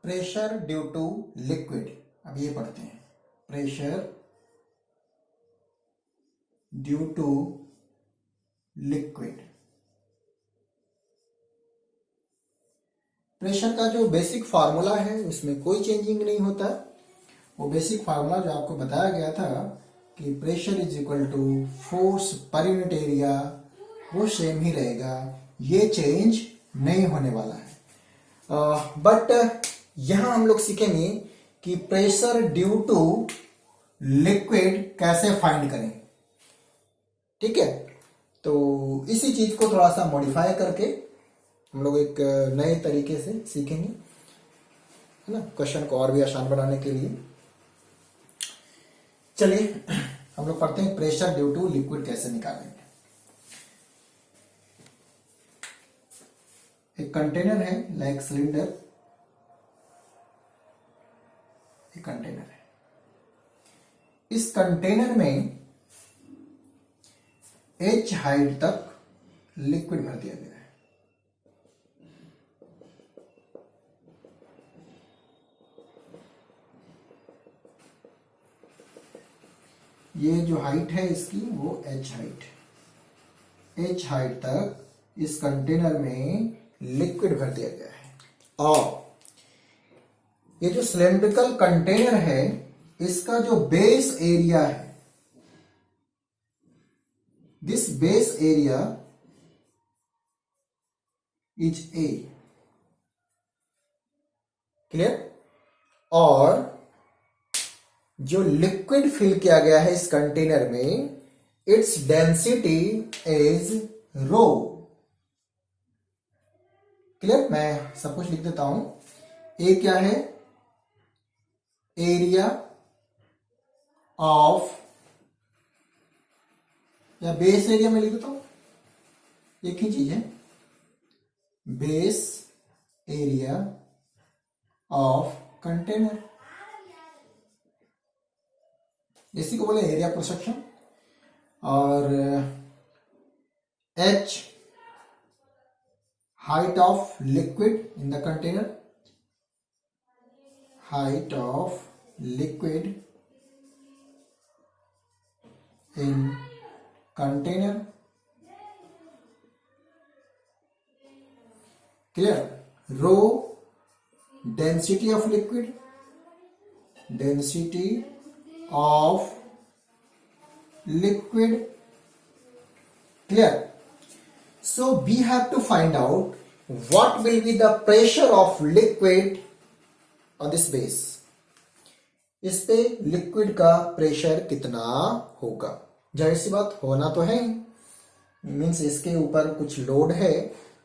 Pressure due to liquid. अब ये पढ़ते हैं, pressure due to liquid. Pressure का जो बेसिक फार्मूला है उसमें कोई चेंजिंग नहीं होता। वो बेसिक फार्मूला जो आपको बताया गया था कि pressure is equal to force per unit area, वो सेम ही रहेगा, ये चेंज नहीं होने वाला है। बट यहां हम लोग सीखेंगे कि प्रेशर ड्यू टू लिक्विड कैसे फाइंड करें। ठीक है, तो इसी चीज को थोड़ा सा मॉडिफाई करके हम लोग एक नए तरीके से सीखेंगे, है ना, क्वेश्चन को और भी आसान बनाने के लिए। चलिए हम लोग पढ़ते हैं प्रेशर ड्यू टू लिक्विड कैसे निकालेंगे। एक कंटेनर है, लाइक सिलेंडर, एक कंटेनर है। इस कंटेनर में h हाइट तक लिक्विड भर दिया गया है। ये जो हाइट है इसकी वो h हाइट है। h हाइट तक इस कंटेनर में लिक्विड भर दिया गया है। और ये जो सिलेंड्रिकल कंटेनर है इसका जो बेस एरिया है, this base area is A, clear. और जो लिक्विड फिल किया गया है इस कंटेनर में, its density is rho, clear. मैं सब कुछ लिख देता हूं। ए क्या है, एरिया ऑफ, या बेस एरिया में लिख देता हूं, एक ही चीज है, बेस एरिया ऑफ कंटेनर, इसी को बोले एरिया क्रॉस सेक्शन। और h height of liquid in the container, height of liquid in container, clear। Rho density of liquid, density of liquid, clear। So we have to find out what will be the pressure of liquid on this base। इस पे liquid का pressure कितना होगा। जाहिर सी बात होना तो है, मीन्स इसके ऊपर कुछ लोड है,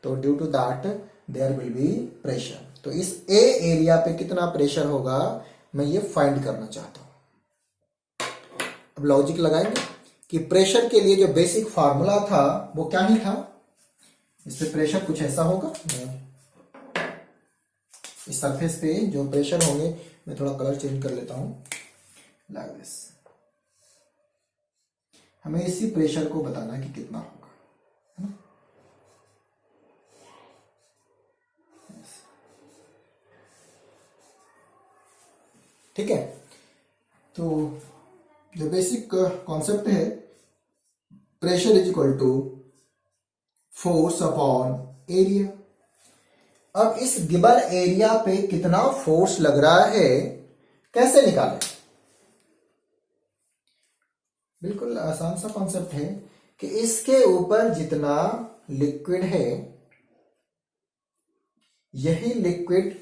तो due to that there will be pressure. तो इस ए एरिया पे कितना प्रेशर होगा मैं ये फाइंड करना चाहता हूं। अब लॉजिक लगाएंगे कि प्रेशर के लिए जो बेसिक फार्मूला था वो क्या ही था। इस पे प्रेशर कुछ ऐसा होगा, इस सरफेस पे जो प्रेशर होंगे, मैं थोड़ा कलर चेंज कर लेता हूं, लाइक दिस। हमें इसी प्रेशर को बताना कि कितना होगा, है ना। ठीक है, तो जो बेसिक कॉन्सेप्ट है, pressure is equal to force upon area. अब इस गिवन एरिया पे कितना फोर्स लग रहा है कैसे निकालें। बिल्कुल आसान सा कॉन्सेप्ट है कि इसके ऊपर जितना लिक्विड है, यही लिक्विड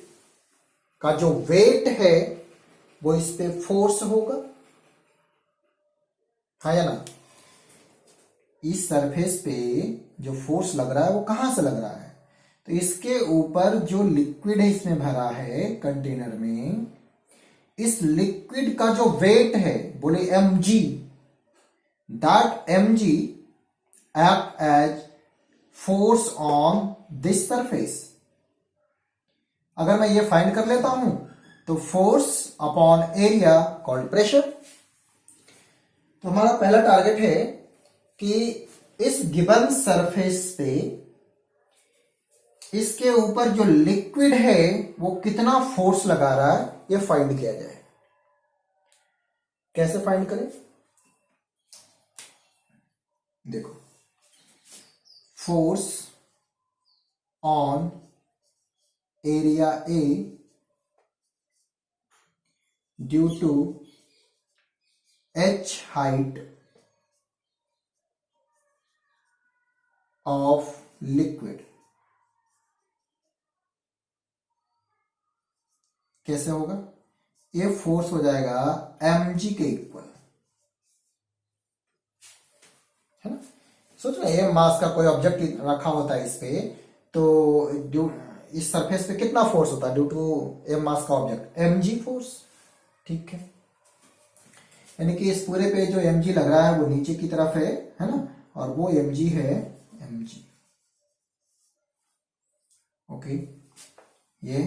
का जो वेट है वो इस पे फोर्स होगा, हाँ या ना। इस सरफेस पे जो फोर्स लग रहा है वो कहां से लग रहा है, तो इसके ऊपर जो लिक्विड है इसमें भरा है कंटेनर में, इस लिक्विड का जो वेट है बोले mg, that mg act as force on this surface. अगर मैं ये फाइंड कर लेता हूं तो force upon area called pressure. तो हमारा पहला टारगेट है कि इस गिवन सरफेस पे इसके ऊपर जो लिक्विड है वो कितना फोर्स लगा रहा है ये फाइंड किया जाए। कैसे फाइंड करें? देखो, force on area A due to h height of liquid कैसे होगा? ये फोर्स हो जाएगा mg के इक्वल, है ना। सोच रहे ये मास का कोई ऑब्जेक्ट रखा होता है इस पे, तो इस सरफेस पे कितना फोर्स होता है ड्यू टू एम मास का ऑब्जेक्ट? mg फोर्स, ठीक है। यानी कि इस पूरे पे जो mg लग रहा है वो नीचे की तरफ है ना, और वो mg है mg, ओके। ये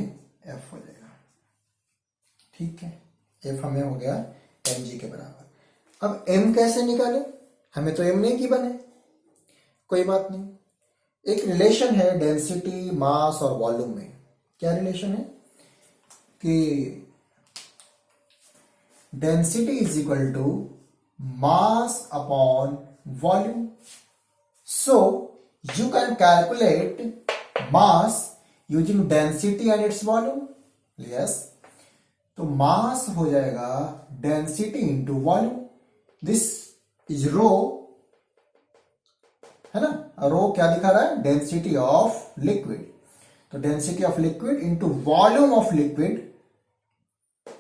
f हो जाएगा, ठीक है। f हमें हो गया mg के बराबर। अब m कैसे निकाले? हमें तो m नहीं की बने, कोई बात नहीं। एक रिलेशन है डेंसिटी, मास और वॉल्यूम में। क्या रिलेशन है? कि density is equal to mass upon volume. So you can calculate mass using density and its volume. Yes, तो मास हो जाएगा density into volume. This is rho, है ना। रो क्या दिखा रहा है? Density of liquid. तो density of liquid into volume of liquid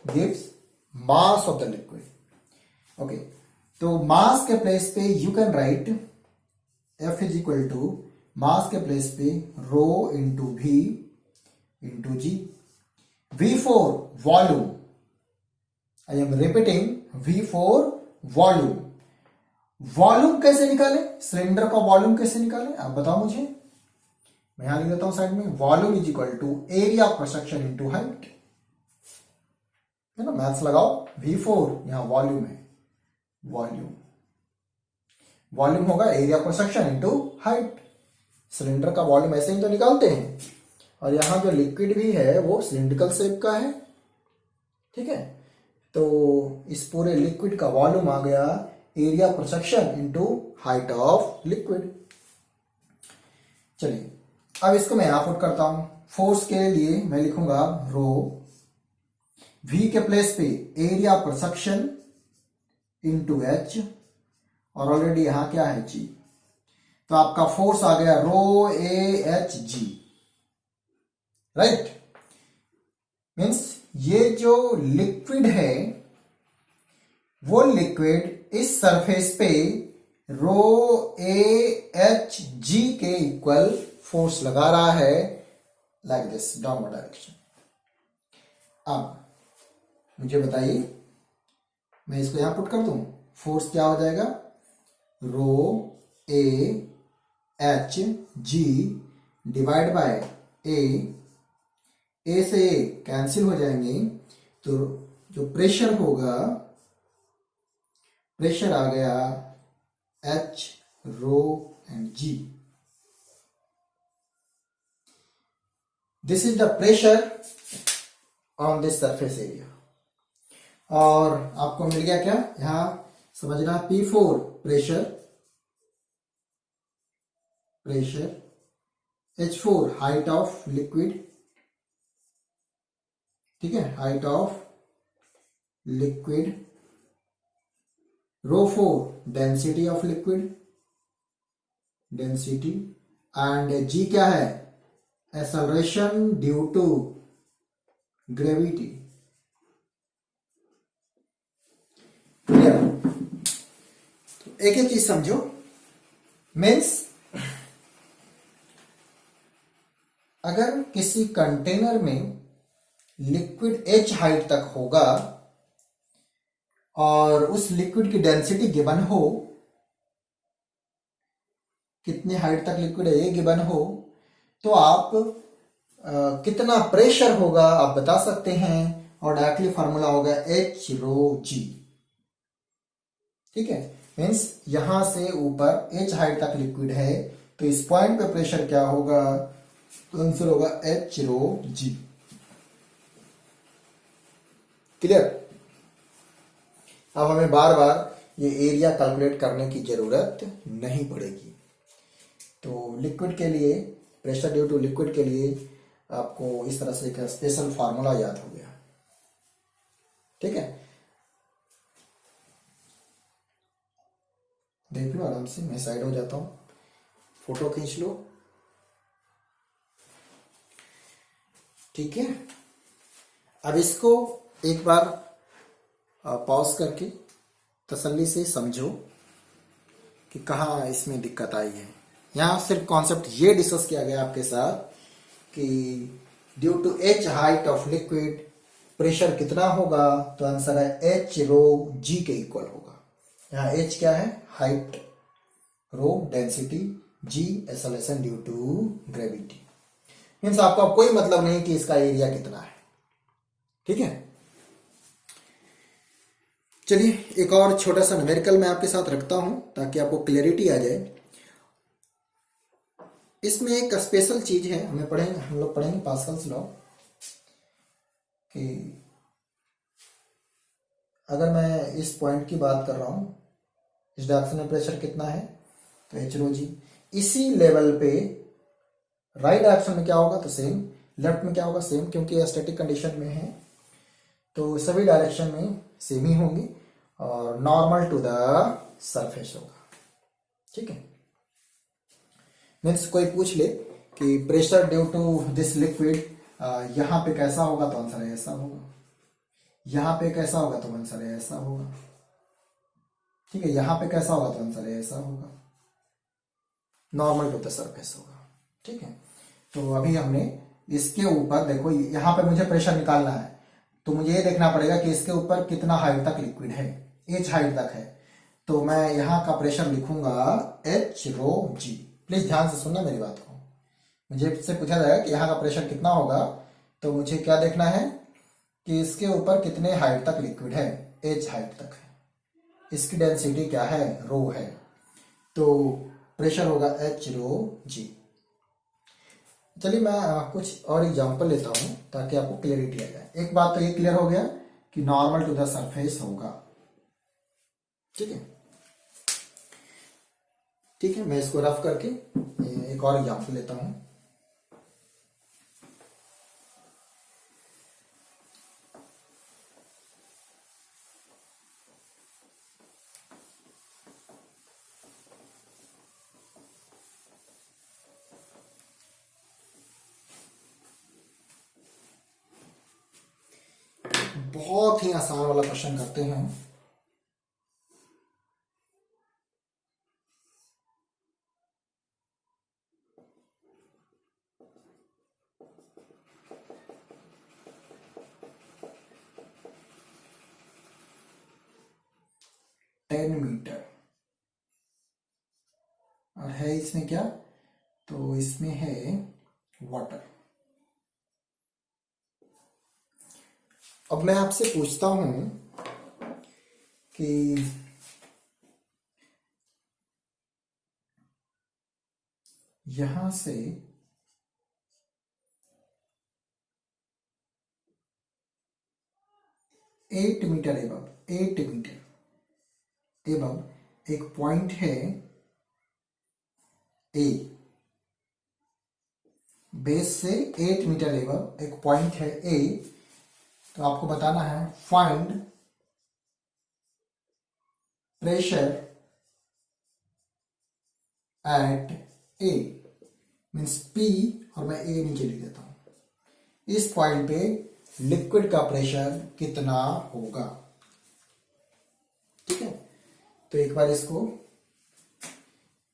gives mass of the liquid, okay. तो मास के प्लेस पे you can write F is equal to mass के प्लेस पे रो इंटू भी into g. V4 volume, I am repeating, V4 volume. Volume कैसे निकाले? Cylinder का volume कैसे निकाले आप बताओ मुझे। मैं यहां लिख देता हूं साइड में, volume is equal to area cross section into height, है ना। मैथ्स लगाओ, V4 यहां वॉल्यूम है, वॉल्यूम वॉल्यूम होगा area cross section into height. Cylinder का वॉल्यूम ऐसे ही तो निकालते हैं, और यहां जो लिक्विड भी है वो सिलिंड्रिकल शेप का है, ठीक है। तो इस पूरे लिक्विड का वॉल्यूम आ गया एरिया पर section into height of liquid. चलिए अब इसको मैं यहां पुट करता हूं। फोर्स के लिए मैं लिखूंगा रो, V के प्लेस पे एरिया पर सेक्शन इंटू एच, और ऑलरेडी यहां क्या है जी। तो आपका फोर्स आ गया rho A H G, right. Means ये जो लिक्विड है वो लिक्विड इस सरफेस पे रो ए एच जी के इक्वल फोर्स लगा रहा है, लाइक दिस डाउनवर्ड डायरेक्शन। अब मुझे बताइए, मैं इसको यहां पुट कर दूं, फोर्स क्या हो जाएगा? Rho A H G divide by A से ए कैंसिल हो जाएंगे, तो जो प्रेशर होगा, प्रेशर आ गया h rho and g. This is the pressure on this surface area. और आपको मिल गया क्या? यहां समझना, P4 pressure, H4 height of liquid, ठीक है, height of liquid, ρ4 density of liquid, density, and G क्या है? Acceleration due to gravity. Clear? एक ही चीज समझो, मीन्स अगर किसी कंटेनर में लिक्विड h हाइट तक होगा और उस लिक्विड की डेंसिटी गिवन हो, कितनी हाइट तक लिक्विड है ये गिवन हो, तो आप कितना प्रेशर होगा आप बता सकते हैं, और डायरेक्टली फार्मूला होगा H रो G, ठीक है। मीन्स यहां से ऊपर h हाइट तक लिक्विड है, तो इस पॉइंट पे प्रेशर क्या होगा? तो आंसर होगा एच रो जी। क्लियर। अब हमें बार बार ये एरिया कैलकुलेट करने की जरूरत नहीं पड़ेगी। तो लिक्विड के लिए, प्रेशर ड्यू टू लिक्विड के लिए आपको इस तरह से एक स्पेशल फार्मूला याद हो गया। ठीक है, देख लो आराम से, मैं साइड हो जाता हूं, फोटो खींच लो। ठीक है, अब इसको एक बार पॉज करके तसल्ली से समझो कि कहाँ इसमें दिक्कत आई है। यहाँ सिर्फ कॉन्सेप्ट ये डिस्कस किया गया आपके साथ कि due to h height of liquid pressure कितना होगा, तो आंसर है एच रो जी के इक्वल होगा। यहाँ एच क्या है, height, rho density, g acceleration due to gravity. Means आपका कोई मतलब नहीं कि इसका एरिया कितना है। ठीक है, चलिए एक और छोटा सा न्यूमेरिकल मैं आपके साथ रखता हूं ताकि आपको क्लैरिटी आ जाए। इसमें एक स्पेशल चीज है, हम लोग पढ़ेंगे पास्कल्स लॉ, कि अगर मैं इस पॉइंट की बात कर रहा हूं, इस डायरेक्शन में प्रेशर कितना है, तो एच रो जी। इसी लेवल पे राइट डायरेक्शन में क्या होगा, तो सेम, लेफ्ट में क्या होगा, सेम, क्योंकि स्टैटिक कंडीशन में है तो सभी डायरेक्शन में सेम ही होंगे और नॉर्मल टू द सरफेस होगा। ठीक है, मीन्स कोई पूछ ले कि pressure due to this liquid यहां पे कैसा होगा, तो आंसर है ऐसा होगा। यहां पे कैसा होगा, तो आंसर है ऐसा होगा। ठीक है, यहां पे कैसा होगा, तो आंसर है ऐसा होगा, नॉर्मल टू द सरफेस होगा। ठीक है, तो अभी हमने इसके ऊपर देखो, यहां पे मुझे प्रेशर निकालना है, तो मुझे ये देखना पड़ेगा कि इसके ऊपर कितना हाइट तक लिक्विड है, एच हाइट तक है। तो मैं यहां का प्रेशर लिखूंगा एच रो जी। प्लीज ध्यान से सुनना मेरी बात को। मुझे इससे पूछा जाएगा कि यहाँ का प्रेशर कितना होगा, तो मुझे क्या देखना है कि इसके ऊपर कितने हाइट तक लिक्विड है, एच हाइट तक है, इसकी डेंसिटी क्या है, रो है, तो प्रेशर होगा एच रो जी। चलिए मैं कुछ और एग्जांपल लेता हूं ताकि आपको क्लियरिटी आ जाए। एक बात तो ये क्लियर हो गया कि नॉर्मल टू द सरफेस होगा। ठीक है, ठीक है, मैं इसको रफ करके एक और एग्जांपल लेता हूं। बहुत ही आसान वाला क्वेश्चन करते हैं। मीटर और है इसमें क्या, तो इसमें है वाटर। अब मैं आपसे पूछता हूं कि यहां से 8 मीटर एबव, 8 मीटर एबव एक पॉइंट है ए, बेस से 8 मीटर एबव एक पॉइंट है ए, तो आपको बताना है find pressure at A. Means P और मैं ए नीचे लिख देता हूं। इस पॉइंट पे लिक्विड का प्रेशर कितना होगा। ठीक है, तो एक बार इसको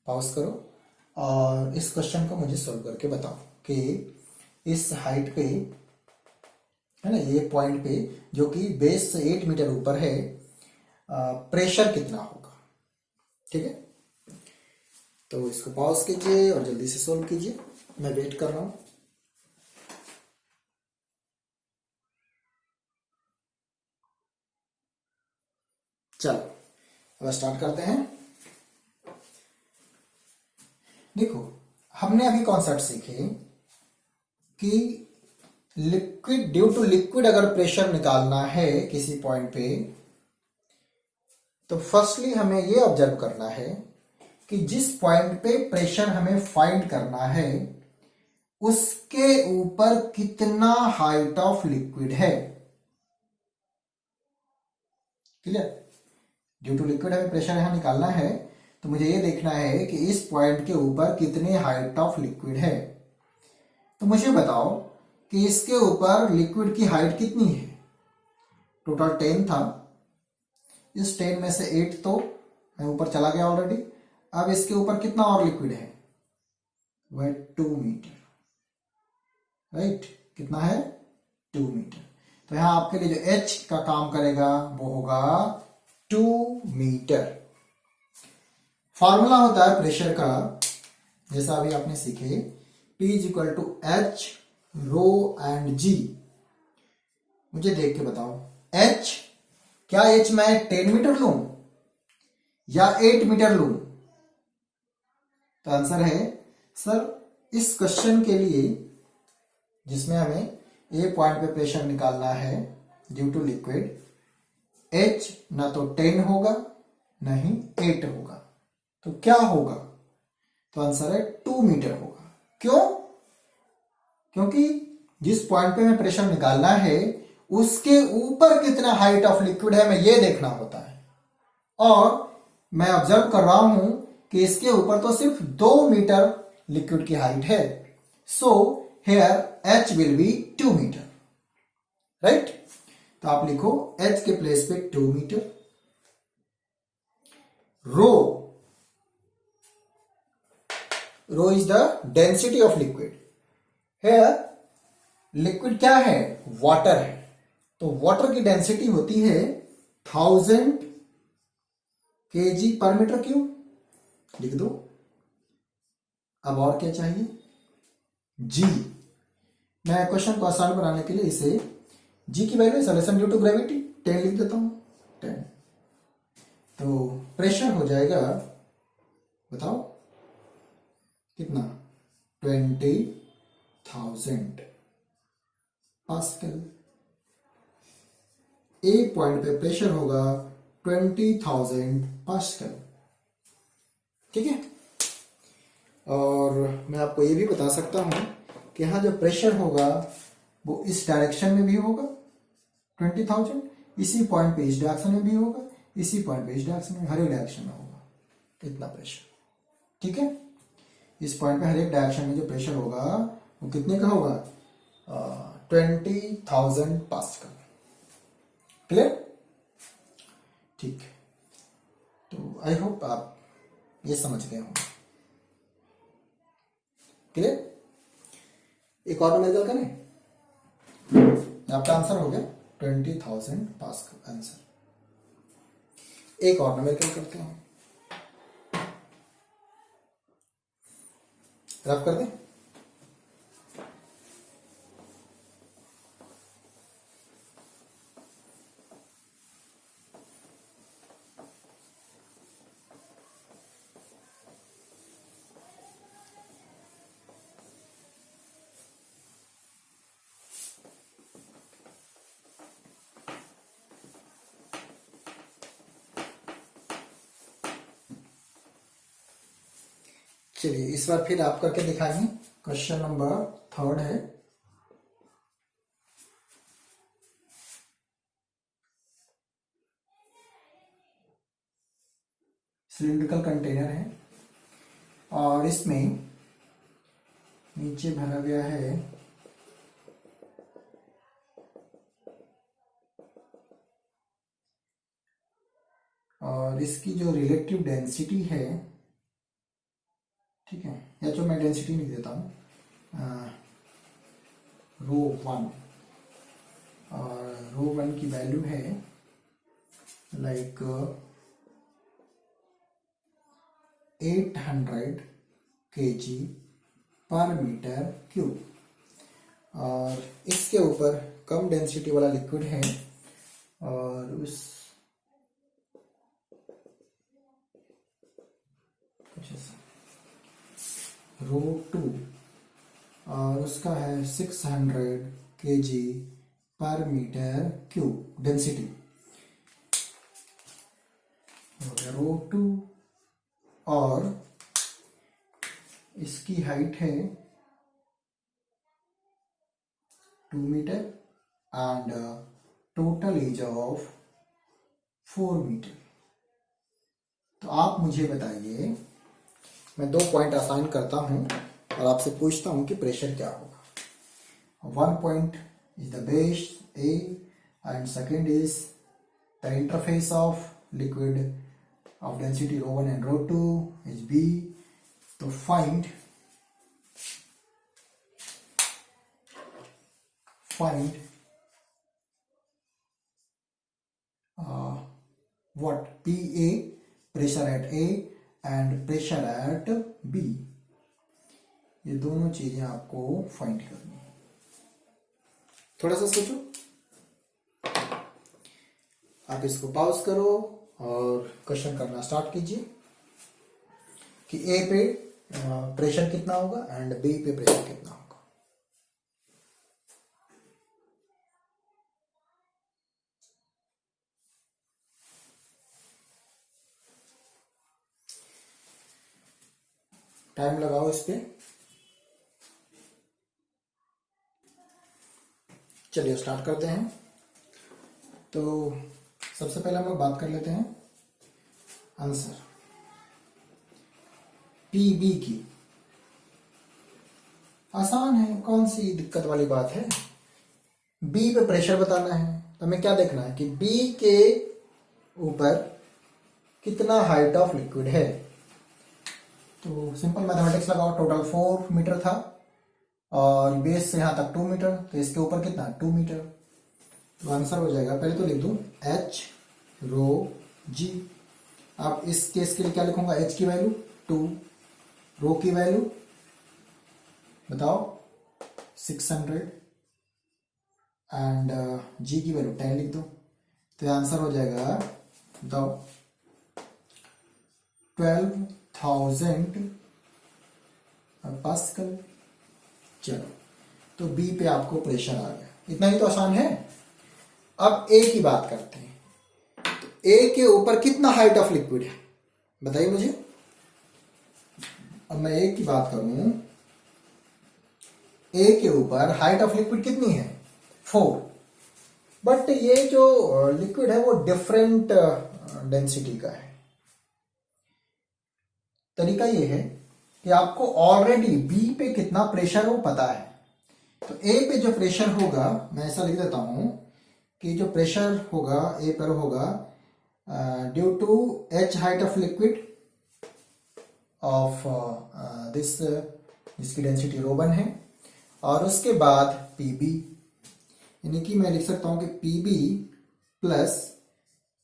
पॉज करो और इस क्वेश्चन को मुझे सॉल्व करके बताओ कि इस हाइट पे है ना, ये पॉइंट पे जो कि बेस से 8 मीटर ऊपर है, प्रेशर कितना होगा। ठीक है, तो इसको पॉज कीजिए और जल्दी से सॉल्व कीजिए, मैं वेट कर रहा हूं। चलो अब स्टार्ट करते हैं। देखो हमने अभी कॉन्सेप्ट सीखे कि लिक्विड, ड्यू टू लिक्विड अगर प्रेशर निकालना है किसी पॉइंट पे, तो फर्स्टली हमें ये ऑब्जर्व करना है कि जिस पॉइंट पे प्रेशर हमें फाइंड करना है उसके ऊपर कितना हाइट ऑफ लिक्विड है। क्लियर? ड्यू टू लिक्विड हमें प्रेशर यहां निकालना है, तो मुझे ये देखना है कि इस पॉइंट के ऊपर कितनी हाइट ऑफ लिक्विड है। तो मुझे बताओ कि इसके ऊपर लिक्विड की हाइट कितनी है। टोटल 10 था, इस 10 में से 8 तो मैं ऊपर चला गया ऑलरेडी। अब इसके ऊपर कितना और लिक्विड है, वह 2 मीटर, राइट? कितना है? 2 मीटर। तो यहां आपके लिए जो H का काम करेगा वो होगा 2 मीटर। फॉर्मूला होता है प्रेशर का, जैसा अभी आपने सीखे, P is equal to H rho and G। मुझे देख के बताओ, H, क्या H मैं 10 मीटर लूं या 8 मीटर लूं? तो आंसर है सर, इस क्वेश्चन के लिए जिसमें हमें ए पॉइंट पे प्रेशर निकालना है ड्यू टू लिक्विड, H ना तो 10 होगा ना ही 8 होगा, तो क्या होगा? तो आंसर है 2 मीटर होगा। क्यों? क्योंकि जिस पॉइंट पे हमें प्रेशर निकालना है उसके ऊपर कितना हाइट ऑफ लिक्विड है, मैं ये देखना होता है। और मैं ऑब्जर्व कर रहा हूं कि इसके ऊपर तो सिर्फ 2 मीटर लिक्विड की हाइट है। So here H will be 2 metre, right? तो आप लिखो H के प्लेस पे 2 metre. Rho is the density of liquid. Here liquid क्या है? वाटर है, तो वाटर की डेंसिटी होती है 1000 kg पर मीटर क्यूब। लिख दो। अब और क्या चाहिए? G। मैं क्वेश्चन को आसान बनाने के लिए इसे G की value solution due to gravity 10 लिख देता हूं, 10। तो प्रेशर हो जाएगा, बताओ कितना? 20,000 पास्कल। ए पॉइंट पे प्रेशर होगा 20,000 पास्कल, ठीक है? और मैं आपको ये भी बता सकता हूं कि यहां जो प्रेशर होगा वो इस डायरेक्शन में भी होगा 20,000, इसी पॉइंट पे इस डायरेक्शन में भी होगा, इसी पॉइंट पे इस डायरेक्शन में, हर एक डायरेक्शन में होगा इतना प्रेशर, ठीक है? इस पॉइंट पे हर एक डायरेक्शन में जो प्रेशर होगा वो कितने का होगा? 20,000 पास्कल। क्लियर? ठीक है, तो आई होप आप ये समझ गए होंगे। क्लियर? एक और न्यूमेरिकल करें, आपका आंसर हो गया 20,000 पास्कल आंसर। एक और न्यूमेरिकल करते हैं, रफ कर दें। चलिए इस बार फिर आप करके दिखाएंगे। क्वेश्चन नंबर 3 है, सिलिंड्रिकल कंटेनर है और इसमें नीचे भरा गया है और इसकी जो रिलेटिव डेंसिटी है, ठीक है, या जो मैं डेंसिटी नहीं देता हूँ, रो 1, और रो 1 की वैल्यू है लाइक 800 kg पर मीटर क्यूब। और इसके ऊपर कम डेंसिटी वाला लिक्विड है और उस रो 2 और उसका है 600 kg पर मीटर क्यूब डेंसिटी हो गया ρ2 और इसकी हाइट है 2 metre and total edge of 4 metre. तो आप मुझे बताइए, मैं 2 पॉइंट असाइन करता हूं और आपसे पूछता हूं कि प्रेशर क्या होगा। 1 point is the base A and second is the interface of liquid of density ρ1 and ρ2 is B. तो find what PA, pressure at A and pressure at B। ये दोनों चीजें आपको फाइंड करनी है। थोड़ा सा सोचो, आप इसको पॉज करो और क्वेश्चन करना स्टार्ट कीजिए कि ए पे प्रेशर कितना होगा एंड बी पे प्रेशर कितना होगा। टाइम लगाओ इस पे। चलिए स्टार्ट करते हैं। तो सबसे पहले हम लोग बात कर लेते हैं आंसर पीबी की। आसान है, कौन सी दिक्कत वाली बात है। बी पे प्रेशर बताना है तो हमें क्या देखना है कि बी के ऊपर कितना हाइट ऑफ लिक्विड है। तो सिंपल मैथमेटिक्स लगाओ, टोटल 4 मीटर था और बेस से यहां तक 2 मीटर, तो इसके ऊपर कितना 2 मीटर। तो आंसर हो जाएगा, पहले तो लिख दूं H रो G। अब इस केस के लिए क्या लिखूंगा, H की वैल्यू 2, रो की वैल्यू बताओ 600 एंड G की वैल्यू 10 लिख दो। तो आंसर हो जाएगा बताओ 12,000 पास्कल। चलो, तो बी पे आपको प्रेशर आ गया, इतना ही तो आसान है। अब ए की बात करते हैं। तो ए के ऊपर कितना हाइट ऑफ लिक्विड है बताइए मुझे। अब मैं ए की बात करूं, ए के ऊपर हाइट ऑफ लिक्विड कितनी है 4, बट ये जो लिक्विड है वो डिफरेंट डेंसिटी का है। तरीका ये है कि आपको ऑलरेडी बी पे कितना प्रेशर हो पता है। तो ए पे जो प्रेशर होगा, मैं ऐसा लिख देता हूं कि जो प्रेशर होगा ए पर होगा due to h height of liquid of this, जिसकी डेंसिटी ρ1 है, और उसके बाद पीबी, यानी कि मैं लिख सकता हूं कि पीबी प्लस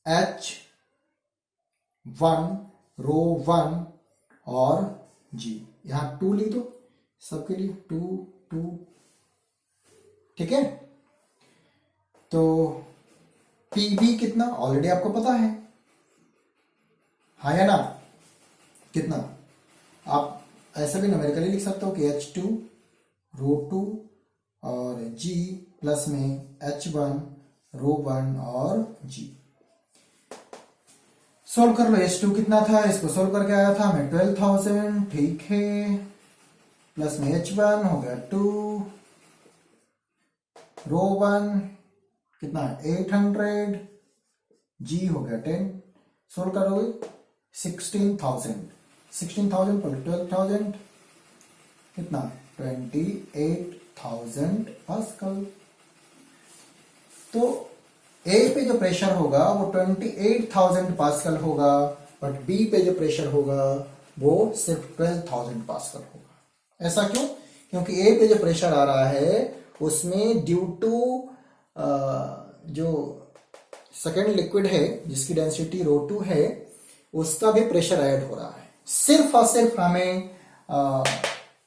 H1 ρ1 और G। यहां 2 लिख दो सबके लिए, 2 2, ठीक है। तो पीबी कितना ऑलरेडी आपको पता है, हाँ या ना, कितना। आप ऐसा भी न्यूमेरिकली लिख सकते हो कि H2 ρ2 और G प्लस में H1 ρ1 और G। सोल्व कर लो। H2 कितना था, इसको सोल्व करके आया था मैं 12,000, ठीक है, प्लस में H1 हो गया 2, ρ1 कितना 800, G हो गया 10। सोल्व करोगे 16,000 पर 12,000 कितना 28,000 पास्कल। तो ए पे जो प्रेशर होगा वो 28,000 पास्कल होगा, बट बी पे जो प्रेशर होगा वो सिर्फ 12,000 पास्कल होगा। ऐसा क्यों? क्योंकि ए पे जो प्रेशर आ रहा है उसमें ड्यू टू जो सेकेंड लिक्विड है जिसकी डेंसिटी ρ2 है, उसका भी प्रेशर ऐड हो रहा है। सिर्फ और सिर्फ हमें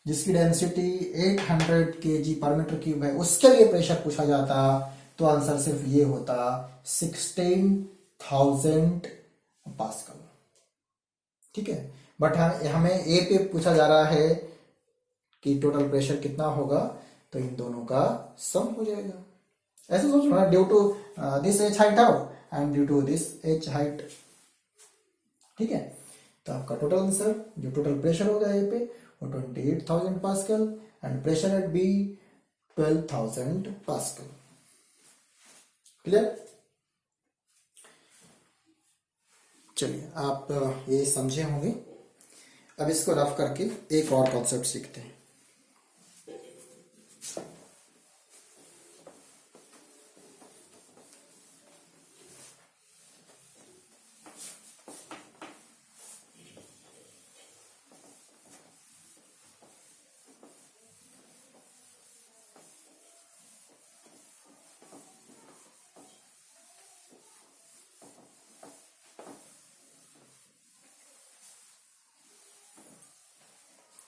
जिसकी डेंसिटी 800 kg पर मीटर क्यूब है उसके लिए प्रेशर पूछा जाता तो आंसर सिर्फ ये होता 16,000 पास्कल, ठीक है। बट हमें ए पे पूछा जा रहा है कि टोटल प्रेशर कितना होगा, तो इन दोनों का सम हो जाएगा। ऐसे सोचो ना, due to this H height and due to this H height, ठीक है। तो आपका टोटल आंसर जो टोटल प्रेशर होगा ए पे वो 28,000 pascal and pressure at B 12,000 pascal. Clear? चलिए आप ये समझे होंगे। अब इसको रफ करके एक और कॉन्सेप्ट सीखते हैं।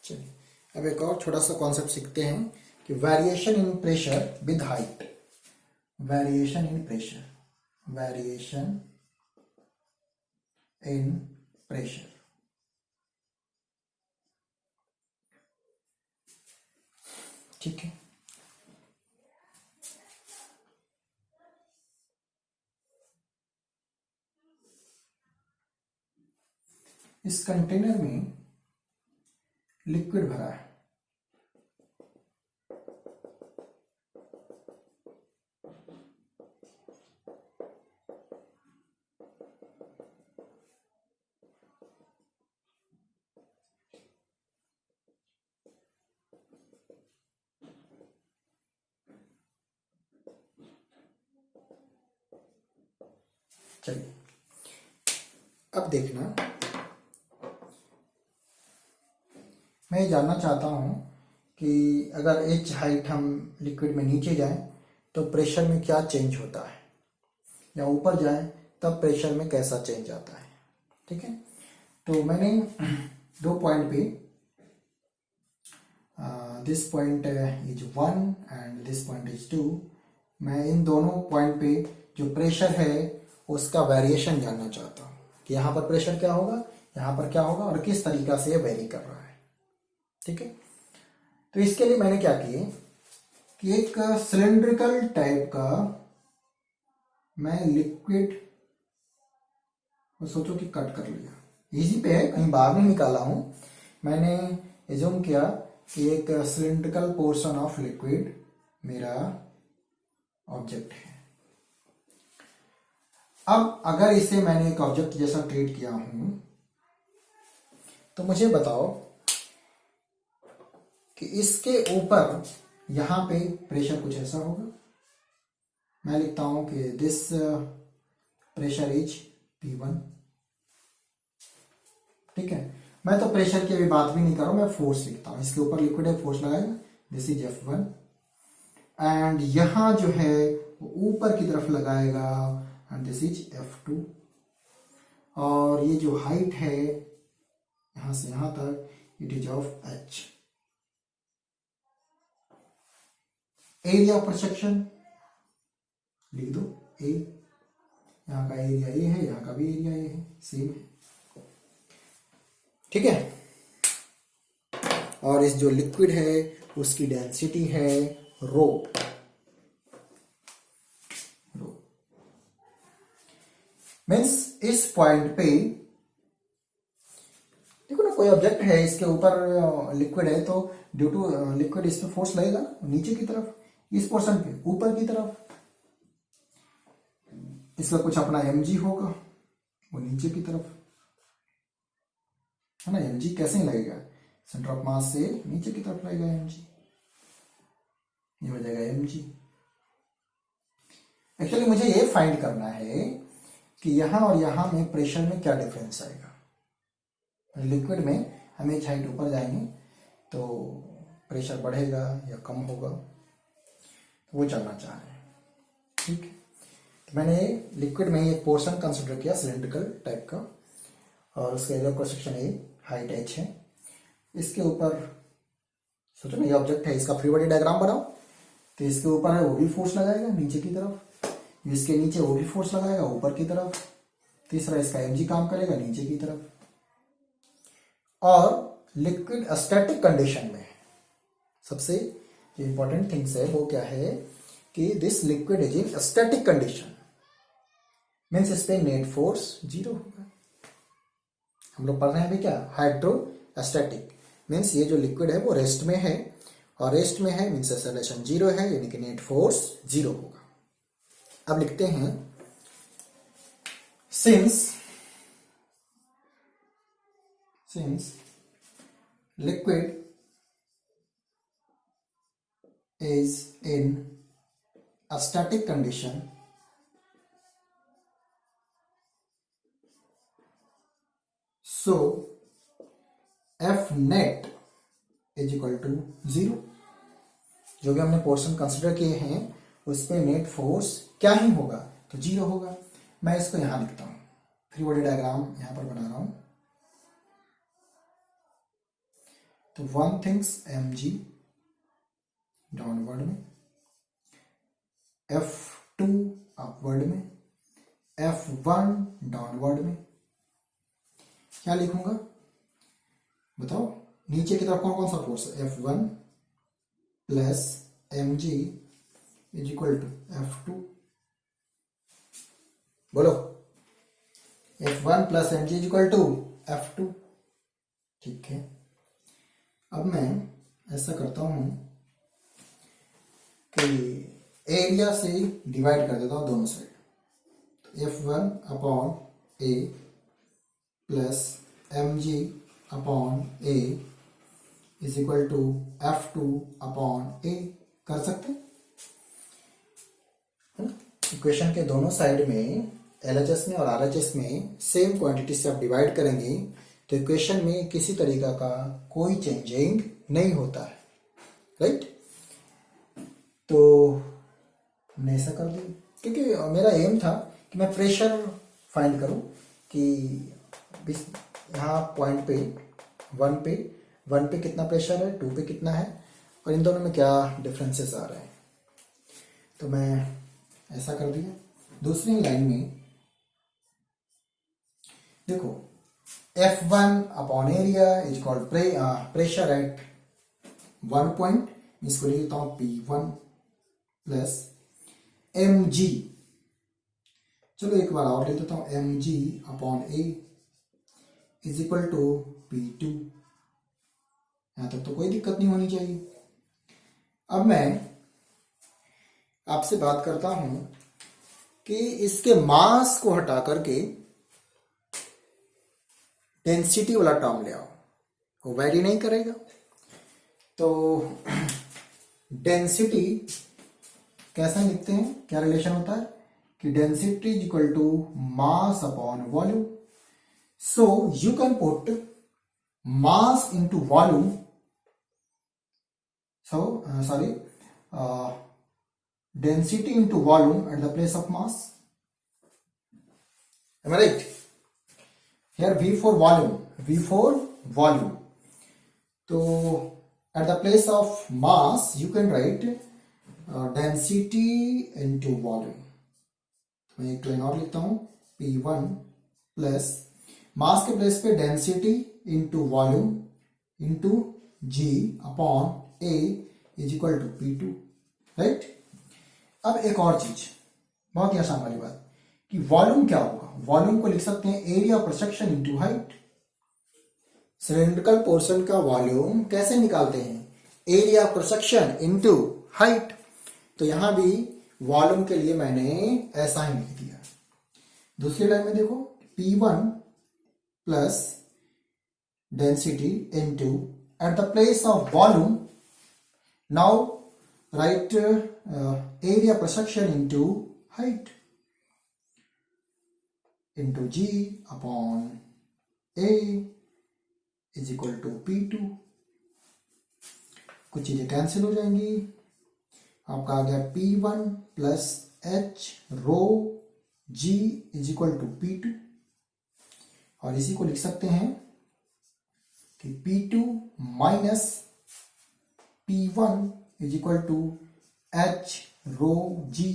चलिए अब एक और छोटा सा कॉन्सेप्ट सीखते हैं कि variation in pressure with height. Variation in pressure, variation in pressure. ठीक है, इस कंटेनर में लिक्विड भरा है, चलिए अब देखना, मैं ये जानना चाहता हूँ कि अगर एच हाइट हम लिक्विड में नीचे जाएं तो प्रेशर में क्या चेंज होता है, या ऊपर जाएं तब प्रेशर में कैसा चेंज आता है। ठीक है, तो मैंने दो पॉइंट पे, this point is 1 and this point is 2, मैं इन दोनों पॉइंट पे जो प्रेशर है उसका वेरिएशन जानना चाहता हूँ कि यहाँ पर प्रेशर क्या होगा, यहाँ पर क्या होगा और किस तरीका से ये वेरी कर रहा है। ठीक है, तो इसके लिए मैंने क्या किए कि एक सिलेंड्रिकल टाइप का मैं लिक्विड, सोचो कि कट कर लिया, इजी पे है, कहीं बाहर नहीं निकाला हूं, मैंने एज्यूम किया कि एक सिलेंड्रिकल पोर्शन ऑफ लिक्विड मेरा ऑब्जेक्ट है। अब अगर इसे मैंने एक ऑब्जेक्ट जैसा ट्रीट किया हूं तो मुझे बताओ कि इसके ऊपर यहां पे प्रेशर कुछ ऐसा होगा। मैं लिखता हूं कि दिस प्रेशर इज P1। ठीक है, मैं तो प्रेशर की अभी बात भी नहीं कर रहा हूं, मैं फोर्स लिखता हूं। इसके ऊपर लिक्विड है, फोर्स लगाएगा, दिस इज F1 एंड यहां जो है वो ऊपर की तरफ लगाएगा एंड दिस इज F2। और ये जो हाइट है यहां से यहां तक, it is of H। Area of section लिख दो ए, यहां का एरिया ए है, यहां का भी एरिया ए है, सेम है। ठीक है, और इस जो लिक्विड है उसकी डेंसिटी है रो। मीन्स इस पॉइंट पे देखो ना, कोई ऑब्जेक्ट है, इसके ऊपर लिक्विड है, तो ड्यू टू लिक्विड इस पे फोर्स लगेगा ना नीचे की तरफ, इस पोर्शन पे ऊपर की तरफ इसका कुछ अपना mg होगा, वो नीचे की तरफ है ना। mg कैसे लगेगा, सेंटर ऑफ मास से नीचे की तरफ लगेगा mg, ये हो जाएगा mg। एक्चुअली मुझे ये फाइंड करना है कि यहां और यहां में प्रेशर में क्या डिफरेंस आएगा। लिक्विड में हम एच हाइट ऊपर जाएंगे तो प्रेशर बढ़ेगा या कम होगा, वो जानना चाह रहे हैं। ठीक है, तो मैंने लिक्विड में एक पोर्शन कंसिडर किया सिलेंड्रिकल टाइप का, और उसका area cross section A, height h है। इसके ऊपर सोचो ना, ये ऑब्जेक्ट है, इसका फ्री बॉडी डायग्राम बनाओ, तो इसके ऊपर है वो भी फोर्स लगाएगा नीचे की तरफ, इसके नीचे वो भी फोर्स लगाएगा ऊपर की तरफ, तीसरा इसका mg काम करेगा नीचे की तरफ। और लिक्विड स्टैटिक कंडीशन में है, सबसे जो इंपॉर्टेंट थिंग्स है वो क्या है कि this liquid is in static condition, means इस पे नेट फोर्स 0 होगा। हम लोग पढ़ रहे हैं अभी क्या, हाइड्रोस्टैटिक, मीन्स ये जो लिक्विड है वो रेस्ट में है, और रेस्ट में है मीन्स एक्सेलरेशन 0 है, यानी कि नेट फोर्स 0 होगा। अब लिखते हैं since liquid is in a static condition, so F net is equal to 0। जो भी हमने पोर्शन कंसिडर किए हैं उसमें नेट फोर्स क्या ही होगा, तो 0 होगा। मैं इसको यहां लिखता हूं, फ्री बॉडी डायग्राम यहां पर बना रहा हूं। तो वन थिंग्स mg डाउनवर्ड में, F2 अपवर्ड में, F1 डाउनवर्ड में। क्या लिखूंगा बताओ, नीचे की तरफ कौन कौन सा फोर्स है, F1 plus mg is equal to F2। बोलो, F1 plus mg is equal to F2। ठीक है, अब मैं ऐसा करता हूं कि एरिया से डिवाइड कर देता हूं दोनों साइड। तो F1 upon A plus mg upon A is equal to F2 upon A कर सकते हैं। इक्वेशन के दोनों साइड में LHS में और RHS में सेम क्वांटिटी से आप डिवाइड करेंगे तो इक्वेशन में किसी तरीका का कोई चेंजिंग नहीं होता है, राइट। तो हमने ऐसा कर दिया क्योंकि मेरा एम था कि मैं प्रेशर फाइंड करूं कि यहाँ पॉइंट पे वन पे कितना प्रेशर है, 2 पे कितना है, और इन दोनों में क्या डिफरेंसेस आ रहे हैं। तो मैं ऐसा कर दिया। दूसरी लाइन में देखो, F1 upon area is called pressure at 1 point, इसको लिख देता हूं P1 प्लस mg, चलो एक बार और लिख देता हूं mg upon A is equal to P2। यहां तक तो कोई दिक्कत नहीं होनी चाहिए। अब मैं आपसे बात करता हूं कि इसके मास को हटा करके डेंसिटी वाला टर्म ले आओ, वो वैरी नहीं करेगा। तो डेंसिटी कैसा लिखते हैं, क्या रिलेशन होता है कि density is equal to mass upon volume. So you can put mass into volume, density into volume at the place of mass. Am I right? Here V for volume, तो at the place of mass you can write density into volume। तो मैं एक line और लिखता हूं P1 plus mass के place पे density into volume into G upon A is equal to P2, right. अब एक और चीज बहुत ही आसान वाली बात कि वॉल्यूम क्या होगा, वॉल्यूम को लिख सकते हैं एरिया पर section into height. Cylindrical portion का वॉल्यूम कैसे निकालते हैं, एरिया पर सेक्शन इंटू हाइट। तो यहां भी वॉल्यूम के लिए मैंने ऐसा ही लिख दिया। दूसरी लाइन में देखो P1 plus density into at the place of volume, now write area पर section into height into G upon A is equal to P2। कुछ चीजें कैंसिल हो जाएंगी, आपका आ गया P1 plus H rho G is equal to P2, और इसी को लिख सकते हैं कि P2 minus P1 is equal to H rho G।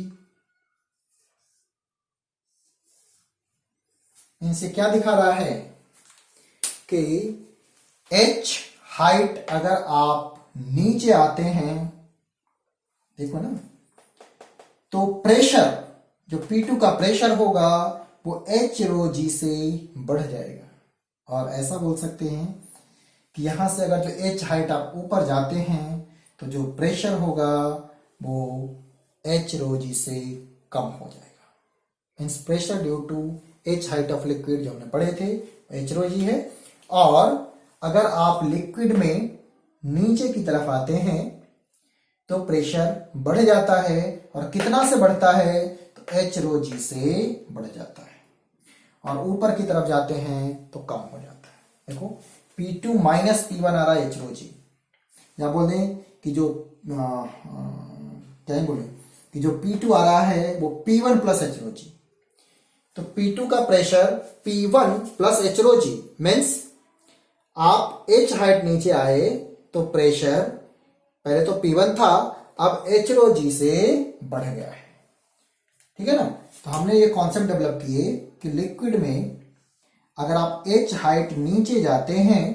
इनसे क्या दिखा रहा है कि H हाइट अगर आप नीचे आते हैं, देखो ना, तो प्रेशर जो P2 का प्रेशर होगा वो H रो G से बढ़ जाएगा। और ऐसा बोल सकते हैं कि यहां से अगर जो H हाइट आप ऊपर जाते हैं तो जो प्रेशर होगा वो H रो G से कम हो जाएगा। Means pressure due to H height of liquid जो हमने पढ़े थे H रो G है। और अगर आप लिक्विड में नीचे की तरफ आते हैं तो प्रेशर बढ़ जाता है, और कितना से बढ़ता है तो H रो G से बढ़ जाता है, और ऊपर की तरफ जाते हैं तो कम हो जाता है। देखो P2 माइनस P1 आ रहा है H रो G, या बोल दें कि जो क्या ही बोले कि जो P2 आ रहा है वो P1 plus H rho G। तो P2 का pressure P1 plus H rho G means आप H हाइट नीचे आए तो प्रेशर पहले तो P1 था, अब H रो G से बढ़ गया है। ठीक है ना। तो हमने ये कॉन्सेप्ट डेवलप किए कि लिक्विड में अगर आप H हाइट नीचे जाते हैं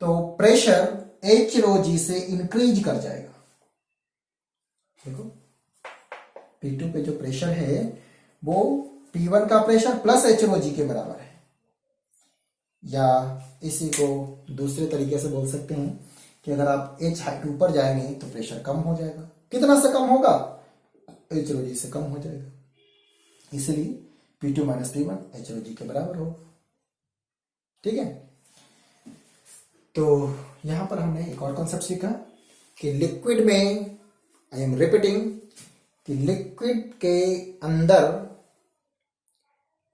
तो प्रेशर H रो G से इंक्रीज कर जाएगा। देखो P2 पे जो प्रेशर है वो P1 का pressure plus H rho G के बराबर है, या इसी को दूसरे तरीके से बोल सकते हैं कि अगर आप H हाइट ऊपर जाएंगे तो प्रेशर कम हो जाएगा। कितना से कम होगा? H रो G से कम हो जाएगा, इसलिए P2 minus P1 H rho G के बराबर होगा। ठीक है। तो यहां पर हमने एक और कॉन्सेप्ट सीखा कि लिक्विड में, आई एम रिपीटिंग, कि लिक्विड के अंदर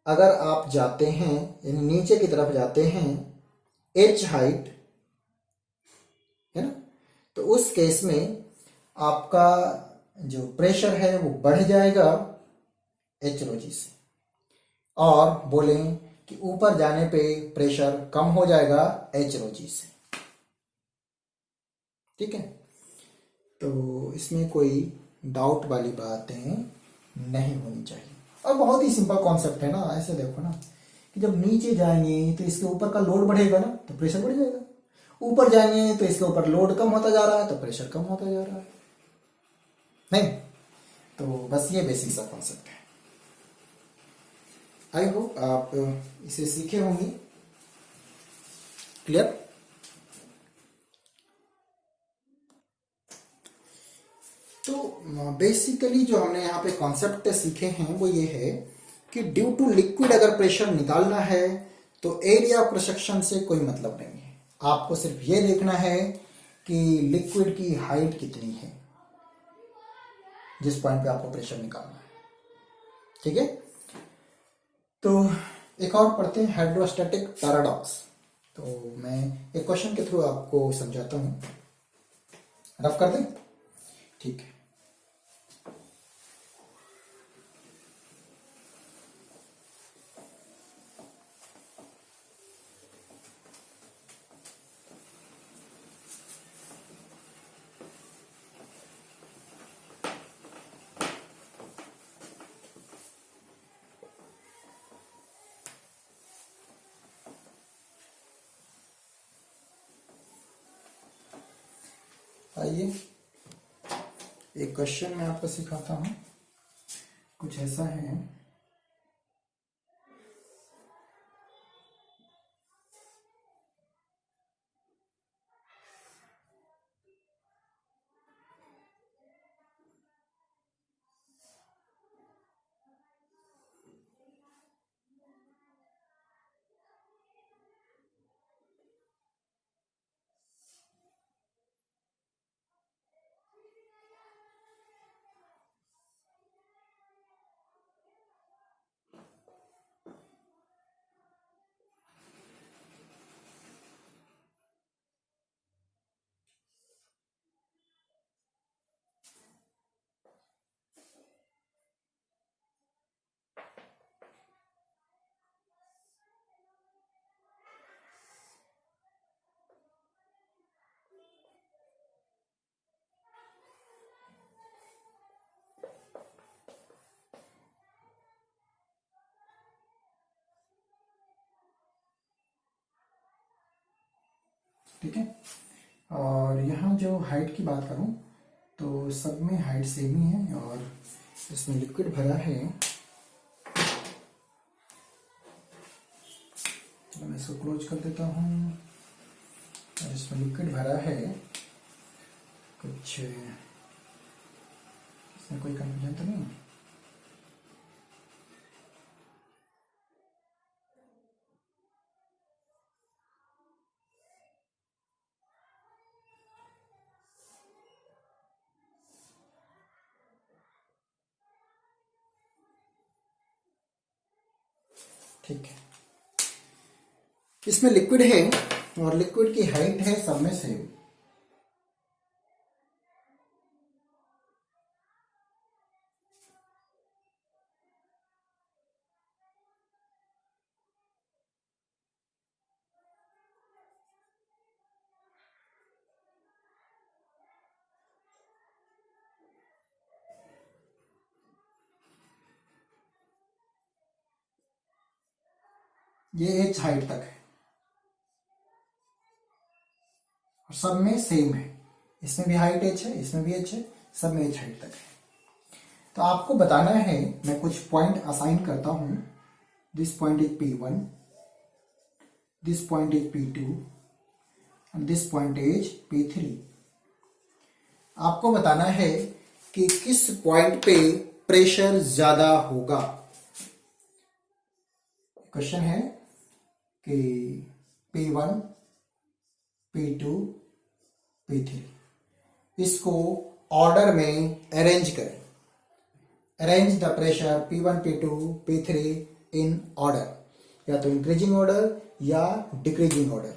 अगर आप जाते हैं यानी नीचे की तरफ जाते हैं H हाइट, है ना, तो उस केस में आपका जो प्रेशर है वो बढ़ जाएगा H रो G से, और बोलें कि ऊपर जाने पे प्रेशर कम हो जाएगा H रो G से। ठीक है। तो इसमें कोई डाउट वाली बातें नहीं होनी चाहिए, और बहुत ही सिंपल कॉन्सेप्ट है ना। ऐसे देखो ना कि जब नीचे जाएंगे तो इसके ऊपर का लोड बढ़ेगा ना, तो प्रेशर बढ़ जाएगा। ऊपर जाएंगे तो इसके ऊपर लोड कम होता जा रहा है तो प्रेशर कम होता जा रहा है। नहीं, तो बस ये बेसिक सा कॉन्सेप्ट है। आई होप आप इसे सीखे होंगे। क्लियर? तो बेसिकली जो हमने यहाँ पे कॉन्सेप्ट सीखे हैं वो ये है कि ड्यू टू लिक्विड अगर प्रेशर निकालना है तो एरिया ऑफ प्रोसेक्शन से कोई मतलब नहीं है। आपको सिर्फ ये देखना है कि लिक्विड की हाइट कितनी है जिस पॉइंट पे आपको प्रेशर निकालना है। ठीक है। तो एक और पढ़ते हैं, हाइड्रोस्टैटिक पैराडॉक्स। तो मैं एक क्वेश्चन के थ्रू आपको समझाता हूं, रफ कर दें? ठीक है। आइए एक क्वेश्चन मैं आपको सिखाता हूं, कुछ ऐसा है। ठीक है। और यहाँ जो हाइट की बात करूँ तो सब में हाइट सेम ही है, और इसमें लिक्विड भरा है। चलो मैं इसको क्लोज कर देता हूँ। और इसमें लिक्विड भरा है कुछ, इसमें कोई कंफ्यूजन तो नहीं है? ठीक है, इसमें लिक्विड है और लिक्विड की हाइट है सब में सेम। ये एच हाइट तक है और सब में सेम है। इसमें भी हाइट एच है, इसमें भी एच है, सब में एच हाइट तक है। तो आपको बताना है, मैं कुछ पॉइंट असाइन करता हूं। This point is P1, this point is P2 and this point is P3। आपको बताना है कि किस पॉइंट पे प्रेशर ज्यादा होगा। क्वेश्चन है कि P1, P2, P3, इसको ऑर्डर में अरेंज करें। Arrange the pressure P1, P2, P3 in order, या तो इंक्रीजिंग ऑर्डर या डिक्रीजिंग ऑर्डर।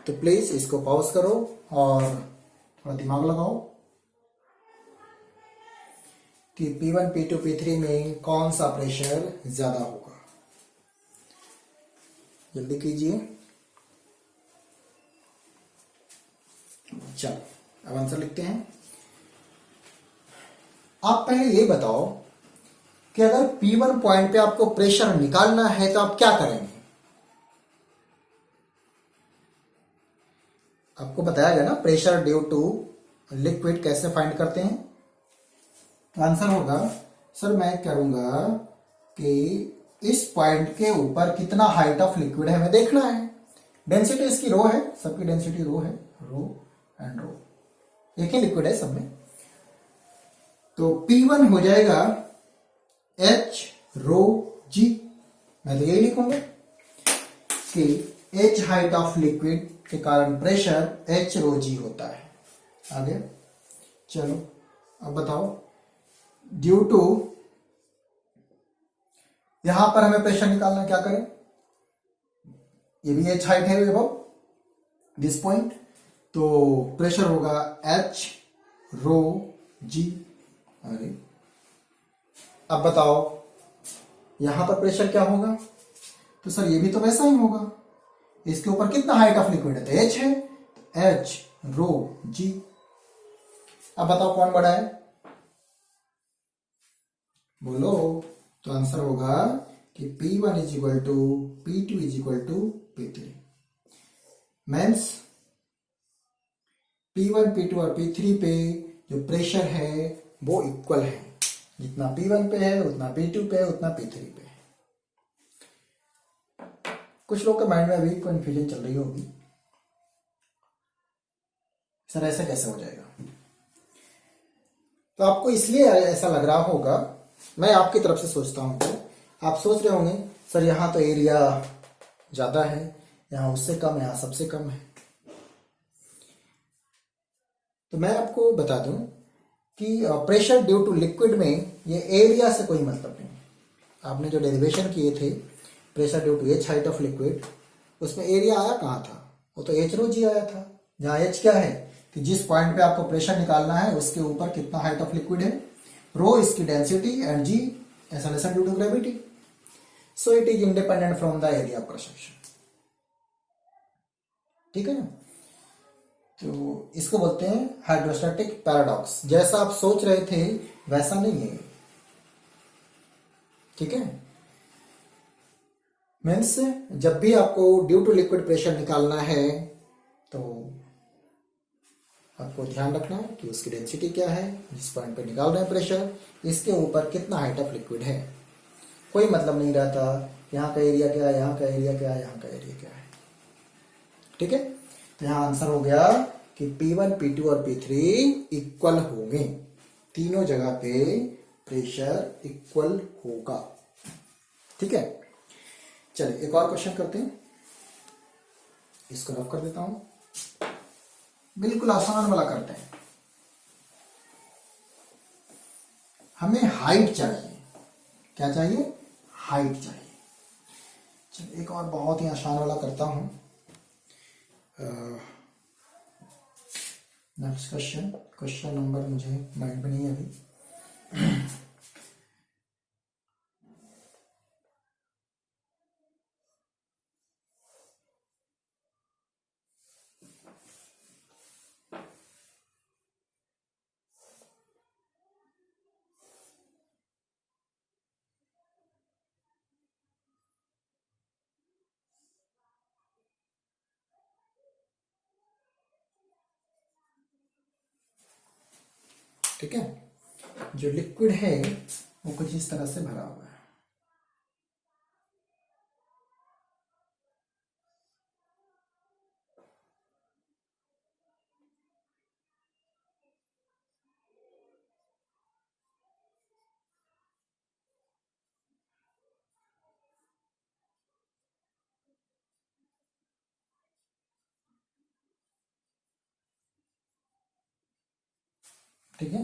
तो प्लीज इसको पॉज करो और थोड़ा दिमाग लगाओ कि P1, P2, P3 में कौन सा प्रेशर ज्यादा होगा। जल्दी कीजिए। चलो अब आंसर लिखते हैं। आप पहले ये बताओ कि अगर P1 पॉइंट पे आपको प्रेशर निकालना है तो आप क्या करेंगे। आपको बताया गया ना प्रेशर ड्यू टू लिक्विड कैसे फाइंड करते हैं। तो आंसर होगा, सर मैं करूंगा कि इस पॉइंट के ऊपर कितना हाइट ऑफ लिक्विड है हमें देखना है। डेंसिटी इसकी रो है, सबकी डेंसिटी रो है, रो एंड रो, एक ही लिक्विड है सब में। तो P1 हो जाएगा H रो G। मैं तो यही लिखूंगा कि H हाइट ऑफ लिक्विड के कारण प्रेशर H रो G होता है। आगे चलो अब बताओ, ड्यू टू, यहां पर हमें प्रेशर निकालना, क्या करें। ये भी H हाइट है अबव दिस पॉइंट, तो प्रेशर होगा H रो G। अरे अब बताओ यहां पर प्रेशर क्या होगा। तो सर ये भी तो वैसा ही होगा। इसके ऊपर कितना हाइट ऑफ लिक्विड है, तो H है, H रो G। अब बताओ कौन बड़ा है, बोलो। तो आंसर होगा कि P1 is equal to P2 is equal to P3। Means P1, P2 और P3 पे जो प्रेशर है वो इक्वल है। जितना P1 पे है उतना P2 पे है उतना P3 पे है। कुछ लोग के माइंड में अभी कंफ्यूजन चल रही होगी, सर ऐसा कैसे हो जाएगा। तो आपको इसलिए ऐसा लग रहा होगा, मैं आपकी तरफ से सोचता हूं, तो आप सोच रहे होंगे सर यहां तो एरिया ज्यादा है, यहां उससे कम है, यहां सबसे कम है। तो मैं आपको बता दूं कि प्रेशर ड्यू टू लिक्विड में ये एरिया से कोई मतलब नहीं। आपने जो डेरिवेशन किए थे pressure due to H height of liquid, उसमें एरिया आया कहाँ था, वो तो H रो G आया था। जहाँ H क्या है कि जिस पॉइंट पे आपको प्रेशर निकालना है उसके ऊपर कितना हाइट ऑफ लिक्विड है, रो इसकी density and G acceleration due to gravity. So it is independent from the area of cross section. ठीक है ना। तो इसको बोलते हैं हाइड्रोस्टैटिक पैराडॉक्स। जैसा आप सोच रहे थे वैसा नहीं है। ठीक है, मीन्स जब भी आपको ड्यू टू लिक्विड प्रेशर निकालना है तो आपको ध्यान रखना है कि उसकी डेंसिटी क्या है, जिस पॉइंट पे निकाल रहे हैं प्रेशर, इसके ऊपर कितना हाइट ऑफ लिक्विड है। कोई मतलब नहीं रहता यहाँ का एरिया क्या है, यहाँ का एरिया क्या है, यहाँ का एरिया क्या है। ठीक है, तो यहाँ आंसर हो गया कि P1, P2 और P3 इक्वल होंगे। तीनों जगह पे प्रेशर इक्वल होगा। ठीक है, चलिए एक और क्वेश्चन करते हैं, इसको रफ कर देता हूं। बिल्कुल आसान वाला करते हैं। हमें हाइट चाहिए। क्या चाहिए? हाइट चाहिए। चलिए एक और बहुत ही आसान वाला करता हूं। नेक्स्ट क्वेश्चन नंबर मुझे माइंड में नहीं है अभी। ठीक है, जो लिक्विड है वो कुछ इस तरह से भरा हुआ है। ठीक है,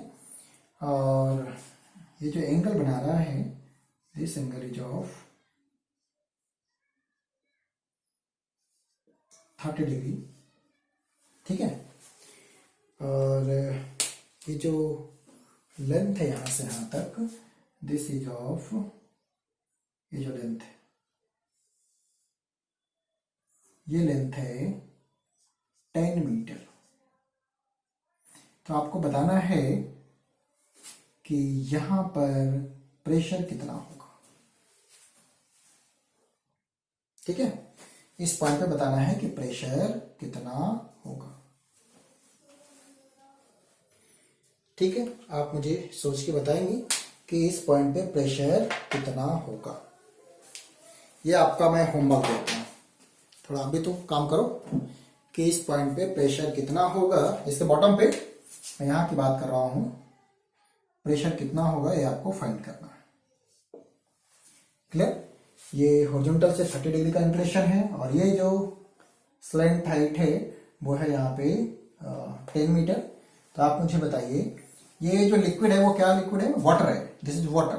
और ये जो एंगल बना रहा है, this angle is of 30 degree. ठीक है, और ये जो लेंथ है यहां से यहां तक, दिस इज ऑफ, ये जो लेंथ है, ये लेंथ है 10 मीटर। तो आपको बताना है कि यहां पर प्रेशर कितना होगा। ठीक है, इस पॉइंट पे बताना है कि प्रेशर कितना होगा। ठीक है, आप मुझे सोच के बताएंगे कि इस पॉइंट पे प्रेशर कितना होगा। ये आपका मैं होमवर्क देता हूं, थोड़ा आप भी तो काम करो कि इस पॉइंट पे प्रेशर कितना होगा। इसके बॉटम पे मैं यहां की बात कर रहा हूं, प्रेशर कितना होगा ये आपको फाइंड करना है। क्लियर? ये हॉरिजॉन्टल से 30 डिग्री का इंक्लिनेशन है, और ये जो स्लैंट हाइट है वो है यहाँ पे 10 मीटर। तो आप मुझे बताइए, ये जो लिक्विड है वो क्या लिक्विड है? वाटर है। This is water.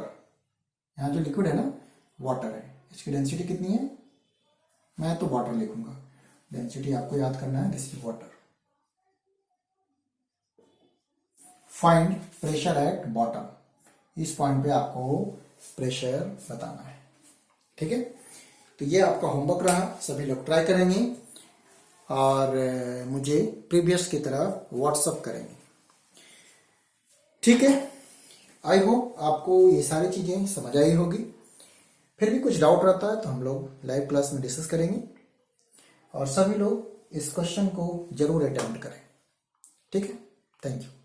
यहाँ जो लिक्विड है ना, वाटर है। इसकी डेंसिटी कितनी है? मैं तो वाटर लिखूंगा, डेंसिटी आपको याद करना है। This is water. Find pressure at bottom. इस पॉइंट पे आपको प्रेशर बताना है। ठीक है, तो ये आपका होमवर्क रहा, सभी लोग ट्राई करेंगे और मुझे प्रीवियस की तरह व्हाट्सअप करेंगे। ठीक है, आई होप आपको ये सारी चीजें समझ आई होगी। फिर भी कुछ डाउट रहता है तो हम लोग लाइव क्लास में डिस्कस करेंगे, और सभी लोग इस क्वेश्चन को जरूर अटेम्प्ट करें। ठीक है, थैंक यू।